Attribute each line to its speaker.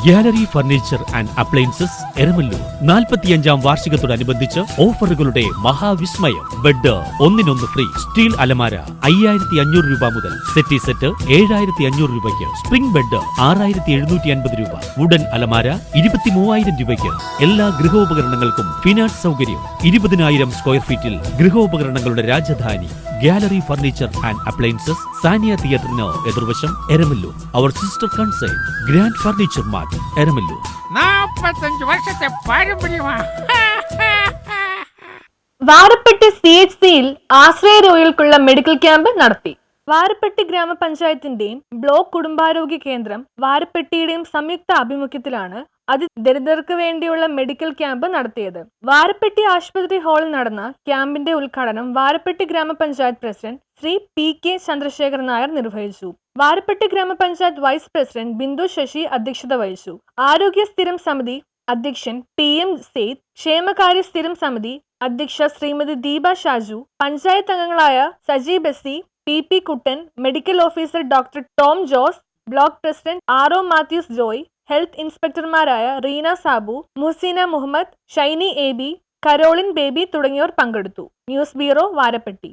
Speaker 1: Gallery furniture and appliances Eramalloor 45-ാം വാർഷികത്തോടനുബന്ധിച്ച് ഓഫറുകളുടെ മഹാവിസ്മയം. ബെഡ് ഒന്നിനൊന്ന് ഫ്രീ. സ്റ്റീൽ അലമാര 5500 രൂപ മുതൽ. സെറ്റി സെറ്റ് 7500 രൂപയ്ക്ക്. സ്പ്രിംഗ് ബെഡ് 6750 രൂപ. വുഡൻ അലമാര 23000 രൂപയ്ക്ക്. എല്ലാ ഗൃഹോപകരണങ്ങൾക്കും ഫിനാൻസ് സൗകര്യം. 20,000 സ്ക്വയർ ഫീറ്റിൽ ഗൃഹോപകരണങ്ങളുടെ Rajadhani gallery furniture and appliances, Sania തിയേറ്ററിന് എതിർവശം, എരമല്ലൂർ. അവർ sister concern grand furniture mart, Eramallur.
Speaker 2: 45 വർഷത്തെ പാരമ്പര്യമാണ്.
Speaker 3: വാരപ്പെട്ടി CHCയിൽ ആശ്രയ രോഗികൾക്കുള്ള മെഡിക്കൽ ക്യാമ്പ് നടത്തി. വാരപ്പെട്ടി ഗ്രാമപഞ്ചായത്തിന്റെയും ബ്ലോക്ക് കുടുംബാരോഗ്യ കേന്ദ്രം വാരപ്പെട്ടിയുടെയും സംയുക്ത ആഭിമുഖ്യത്തിലാണ് അതിദരിദ്രർക്ക് വേണ്ടിയുള്ള മെഡിക്കൽ ക്യാമ്പ് നടത്തിയത്. വാരപ്പെട്ടി ആശുപത്രി ഹാളിൽ നടന്ന ക്യാമ്പിന്റെ ഉദ്ഘാടനം വാരപ്പെട്ടി ഗ്രാമപഞ്ചായത്ത് പ്രസിഡന്റ് ശ്രീ PK ചന്ദ്രശേഖർ നായർ നിർവഹിച്ചു. വാരപ്പെട്ടി ഗ്രാമപഞ്ചായത്ത് വൈസ് പ്രസിഡന്റ് ബിന്ദു ശശി അധ്യക്ഷത വഹിച്ചു. ആരോഗ്യ സ്ഥിരം സമിതി അധ്യക്ഷൻ PM സെയ്ദ്, ക്ഷേമകാര്യ സ്ഥിരം സമിതി അധ്യക്ഷ ശ്രീമതി ദീപ ഷാജു, പഞ്ചായത്ത് അംഗങ്ങളായ Saji Bessy, PP Kuttan, medical officer doctor Tom Jose, block president RO Mathews Joy, health ഇൻസ്പെക്ടർമാരായ Reena Sabu, Muhsina Muhammad, Shiny AB, Caroline Baby തുടങ്ങിയവർ പങ്കെടുത്തു. News bureau, Varappetty.